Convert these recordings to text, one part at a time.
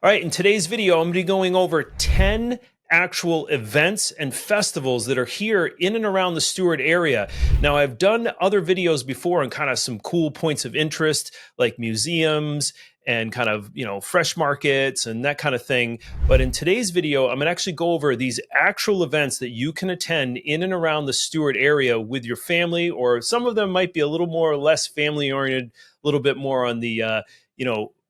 All right, in today's video, I'm going to be going over 10 actual events and festivals that are here in and around the Stuart area. Now, I've done other videos before on kind of some cool points of interest, like museums and kind of, fresh markets and that kind of thing. But in today's video, I'm going to actually go over these actual events that you can attend in and around the Stuart area with your family, or some of them might be a little more or less family oriented, a little bit more on the,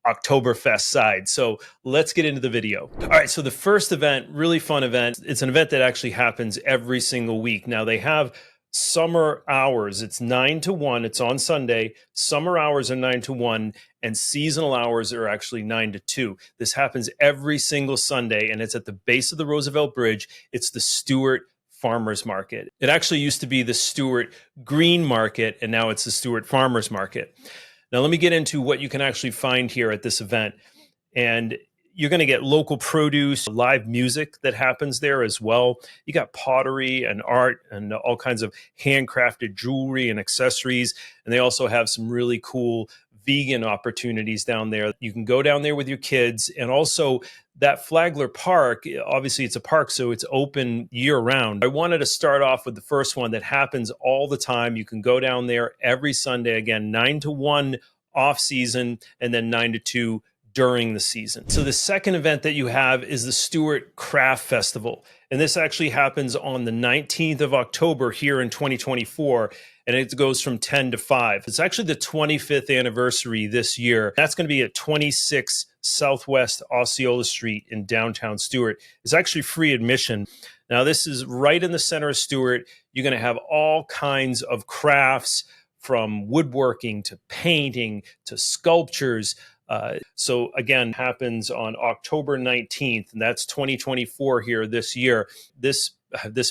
Oktoberfest side. So let's get into the video. All right, so the first event, really fun event. It's an event that actually happens every single week. Now they have summer hours. It's 9 to 1. It's on Sunday. Summer hours are 9 to 1 and seasonal hours are actually 9 to 2. This happens every single Sunday and it's at the base of the Roosevelt Bridge. It's the Stuart Farmers Market. It actually used to be the Stuart Green Market and now it's the Stuart Farmers Market. Now, let me get into what you can actually find here at this event. And you're going to get local produce, live music that happens there as well. You got pottery and art and all kinds of handcrafted jewelry and accessories. And they also have some really cool vegan opportunities down there. You can go down there with your kids. And also that Flagler Park, obviously it's a park, so it's open year round. I wanted to start off with the first one that happens all the time. You can go down there every Sunday, again, 9 to 1 off season, and then 9 to 2 during the season. So the second event that you have is the Stuart Craft Festival. And this actually happens on the 19th of October here in 2024. And it goes from 10 to 5. It's actually the 25th anniversary this year. That's going to be at 26 Southwest Osceola Street in downtown Stuart. It's actually free admission. Now, this is right in the center of Stuart. You're going to have all kinds of crafts, from woodworking to painting to sculptures. So again, happens on October 19th, and that's 2024 here this year. This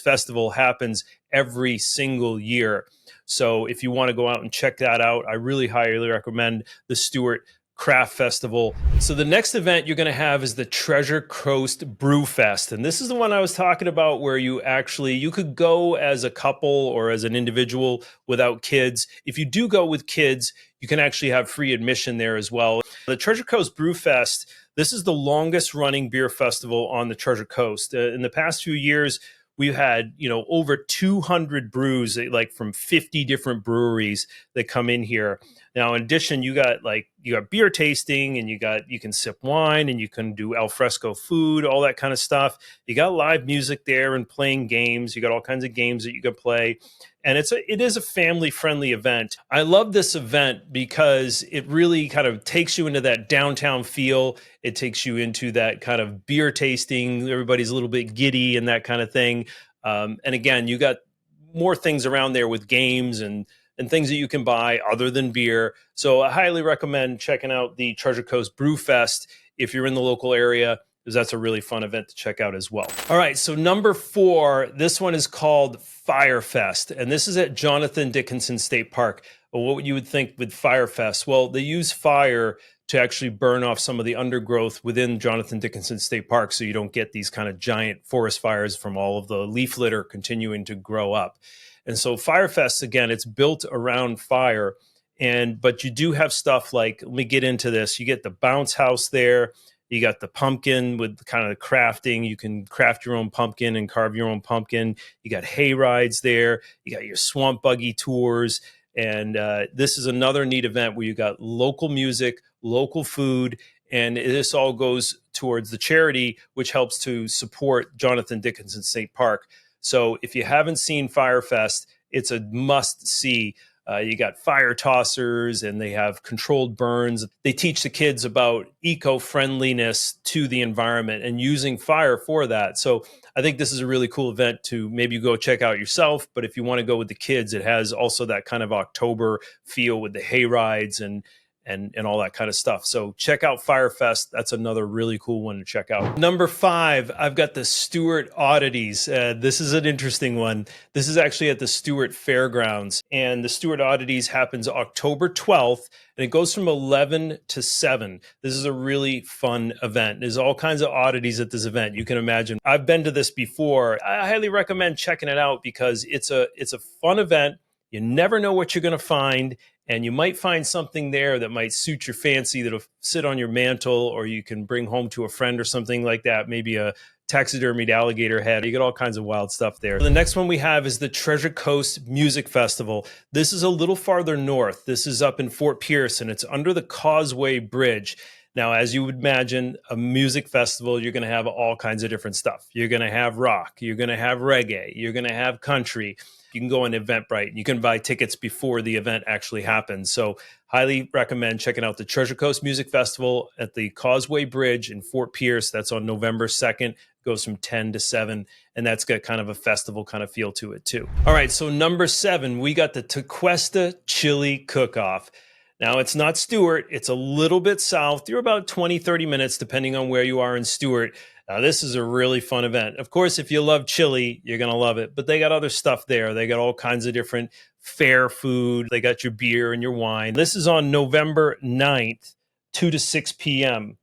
festival happens every single year. So if you want to go out and check that out, I really highly recommend the Stuart Craft Festival. So the next event you're going to have is the Treasure Coast Brew Fest. And this is the one I was talking about where you could go as a couple or as an individual without kids. If you do go with kids, you can actually have free admission there as well. The Treasure Coast Brew Fest, this is the longest running beer festival on the Treasure Coast. In the past few years, we've had, over 200 brews, like from 50 different breweries that come in here. Now, in addition, you got beer tasting, and you can sip wine, and you can do al fresco food, all that kind of stuff. You got live music there and playing games. You got all kinds of games that you can play. And it is a family-friendly event. I love this event because it really kind of takes you into that downtown feel. It takes you into that kind of beer tasting. Everybody's a little bit giddy and that kind of thing. And again, you got more things around there with games and things that you can buy other than beer. So I highly recommend checking out the Treasure Coast Brew Fest if you're in the local area, because that's a really fun event to check out as well. All right, so number 4, this one is called Firefest, and this is at Jonathan Dickinson State Park. Well, what you would think with Firefest? Well, they use fire to actually burn off some of the undergrowth within Jonathan Dickinson State Park, so you don't get these kind of giant forest fires from all of the leaf litter continuing to grow up. And so Firefest, again, it's built around fire, but you do have stuff like, let me get into this, you get the bounce house there. You got the pumpkin with kind of the crafting. You can craft your own pumpkin and carve your own pumpkin. You got hay rides there. You got your swamp buggy tours. And this is another neat event where you got local music, local food, and this all goes towards the charity, which helps to support Jonathan Dickinson State Park. So if you haven't seen Firefest, it's a must-see. You got fire tossers, and they have controlled burns. They teach the kids about eco-friendliness to the environment and using fire for that. So I think this is a really cool event to maybe go check out yourself. But if you want to go with the kids, it has also that kind of October feel with the hay rides and all that kind of stuff. So check out Firefest. That's another really cool one to check out. Number 5, I've got the Stuart Oddities. This is an interesting one. This is actually at the Stuart Fairgrounds. And the Stuart Oddities happens October 12th, and it goes from 11 to 7. This is a really fun event. There's all kinds of oddities at this event. You can imagine. I've been to this before. I highly recommend checking it out because it's a fun event. You never know what you're going to find. and you might find something there that might suit your fancy that'll sit on your mantle, or you can bring home to a friend or something like that. Maybe a taxidermied alligator head. You get all kinds of wild stuff there. The next one we have is the Treasure Coast Music Festival. This is a little farther north. This is up in Fort Pierce, and it's under the Causeway Bridge. Now, as you would imagine, a music festival, you're going to have all kinds of different stuff. You're going to have rock. You're going to have reggae. You're going to have country. You can go on Eventbrite. You can buy tickets before the event actually happens. So highly recommend checking out the Treasure Coast Music Festival at the Causeway Bridge in Fort Pierce. That's on November 2nd. Goes from 10 to 7, and that's got kind of a festival kind of feel to it too. All right, so number 7, we got the Tequesta Chili Cookoff. Now, it's not Stuart. It's a little bit south. You're about 20, 30 minutes, depending on where you are in Stuart. Now, this is a really fun event. Of course, if you love chili, you're going to love it. But they got other stuff there. They got all kinds of different fair food. They got your beer and your wine. This is on November 9th, 2 to 6 p.m.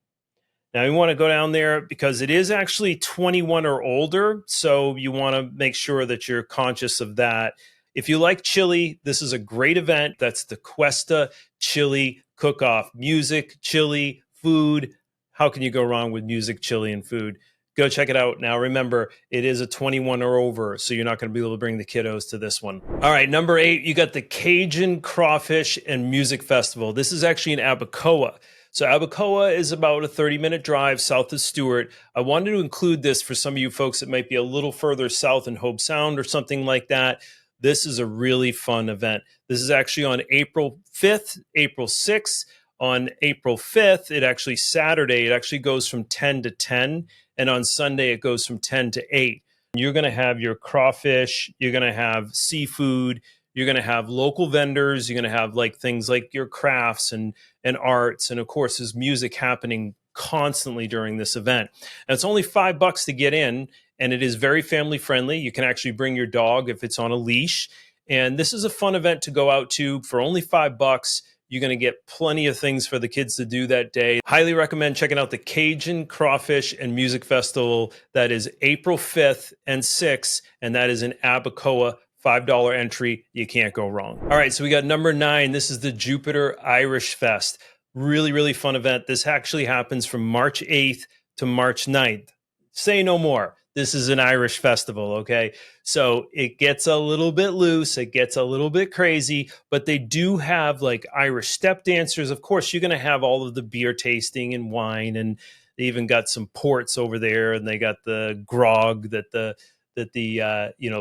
Now, you want to go down there because it is actually 21 or older. So you want to make sure that you're conscious of that. If you like chili, this is a great event. That's the Tequesta Chili Cookoff. Music, chili, food. How can you go wrong with music, chili, and food? Go check it out. Now, remember, it is a 21 or over, so you're not going to be able to bring the kiddos to this one. All right, number 8, you got the Cajun Crawfish and Music Festival. This is actually in Abacoa. So Abacoa is about a 30-minute drive south of Stuart. I wanted to include this for some of you folks that might be a little further south in Hobe Sound or something like that. This is a really fun event. This is actually on April 5th, April 6th. On April 5th, Saturday, it actually goes from 10 to 10. And on Sunday, it goes from 10 to 8. You're going to have your crawfish. You're going to have seafood. You're going to have local vendors. You're going to have like things like your crafts and arts. And of course, there's music happening constantly during this event. And it's only $5 to get in. And it is very family friendly. You can actually bring your dog if it's on a leash. And this is a fun event to go out to for only $5. You're going to get plenty of things for the kids to do that day. Highly recommend checking out the Cajun Crawfish and Music Festival. That is April 5th and 6th, and that is in Abacoa. $5 entry. You can't go wrong. All right, so we got number 9. This is the Jupiter Irish Fest. Really, really fun event. This actually happens from March 8th to March 9th. Say no more. This is an Irish festival, okay? So it gets a little bit loose. It gets a little bit crazy, but they do have like Irish step dancers. Of course, you're going to have all of the beer tasting and wine, and they even got some ports over there, and they got the grog that the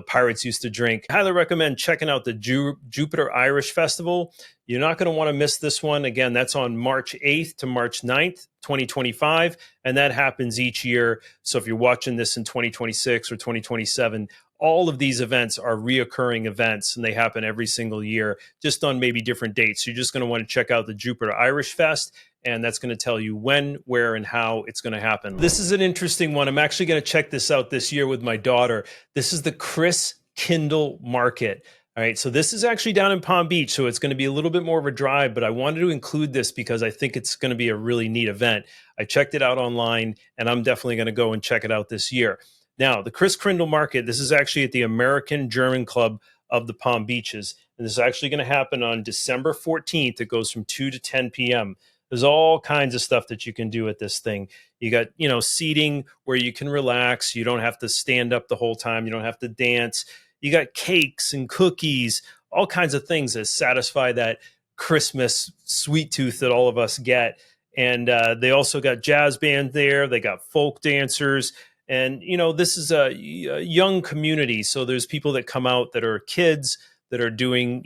pirates used to drink. Highly recommend checking out the Jupiter Irish Festival. You're not going to want to miss this one. Again, that's on March 8th to March 9th, 2025, and that happens each year. So if you're watching this in 2026 or 2027, all of these events are reoccurring events, and they happen every single year, just on maybe different dates. You're just going to want to check out the Jupiter Irish Fest, and that's going to tell you when, where, and how it's going to happen. This is an interesting one. I'm actually going to check this out this year with my daughter. This is the Christkindlmarkt. All right, so this is actually down in Palm Beach, so it's going to be a little bit more of a drive, but I wanted to include this because I think it's going to be a really neat event. I checked it out online, and I'm definitely going to go and check it out this year. Now, the Christkindlmarkt, this is actually at the American German Club of the Palm Beaches, and this is actually going to happen on December 14th. It goes from 2 to 10 p.m. There's all kinds of stuff that you can do at this thing. You got, seating where you can relax. You don't have to stand up the whole time. You don't have to dance. You got cakes and cookies, all kinds of things that satisfy that Christmas sweet tooth that all of us get. And they also got jazz band there. They got folk dancers. And, this is a young community. So there's people that come out that are kids that are doing,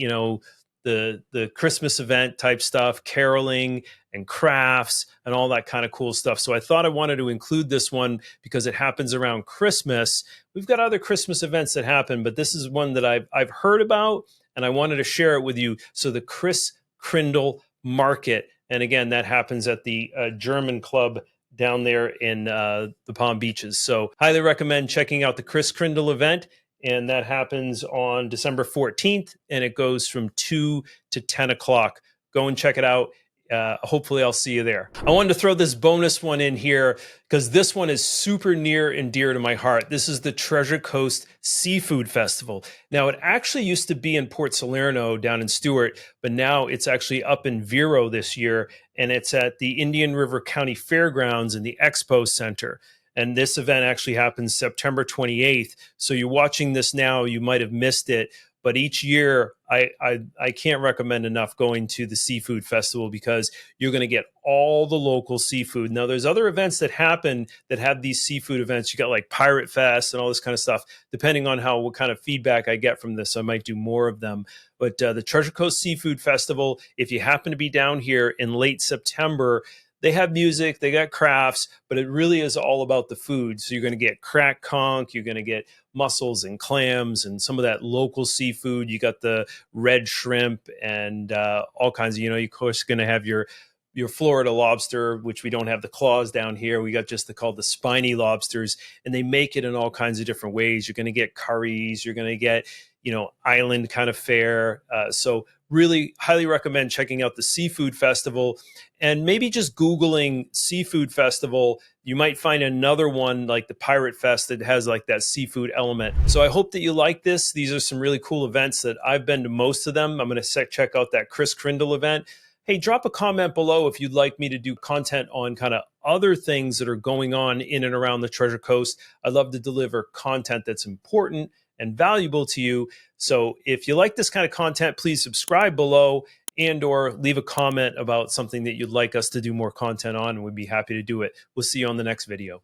the Christmas event type stuff, caroling and crafts and all that kind of cool stuff. So I thought I wanted to include this one because it happens around Christmas. We've got other Christmas events that happen, but this is one that I've heard about, and I wanted to share it with you. So the Christkindlmarkt, and again, that happens at the German Club down there in the Palm Beaches. So highly recommend checking out the Christkindl event. And that happens on December 14th, and it goes from 2 to 10 o'clock. Go and check it out. hopefully I'll see you there. I wanted to throw this bonus one in here because this one is super near and dear to my heart. This is the Treasure Coast Seafood Festival. Now, it actually used to be in Port Salerno down in Stuart, but now it's actually up in Vero this year, and it's at the Indian River County Fairgrounds in the Expo Center. And this event actually happens September 28th. So you're watching this now, you might have missed it. But each year, I can't recommend enough going to the Seafood Festival because you're going to get all the local seafood. Now, there's other events that happen that have these seafood events. You got like Pirate Fest and all this kind of stuff. Depending on what kind of feedback I get from this, I might do more of them. But the Treasure Coast Seafood Festival, if you happen to be down here in late September, they have music, they got crafts, but it really is all about the food. So you're going to get crack conch, you're going to get mussels and clams and some of that local seafood. You got the red shrimp and all kinds of, you're of course going to have your Florida lobster, which we don't have the claws down here. We got just called the spiny lobsters, and they make it in all kinds of different ways. You're going to get curries, you're going to get, island kind of fare. So really highly recommend checking out the Seafood Festival and maybe just Googling Seafood Festival. You might find another one like the Pirate Fest that has like that seafood element. So I hope that you like this. These are some really cool events that I've been to most of them. I'm going to check out that Christkindle event. Hey, drop a comment below if you'd like me to do content on kind of other things that are going on in and around the Treasure Coast. I'd love to deliver content that's important and valuable to you. So if you like this kind of content, please subscribe below and or leave a comment about something that you'd like us to do more content on, and we'd be happy to do it. We'll see you on the next video.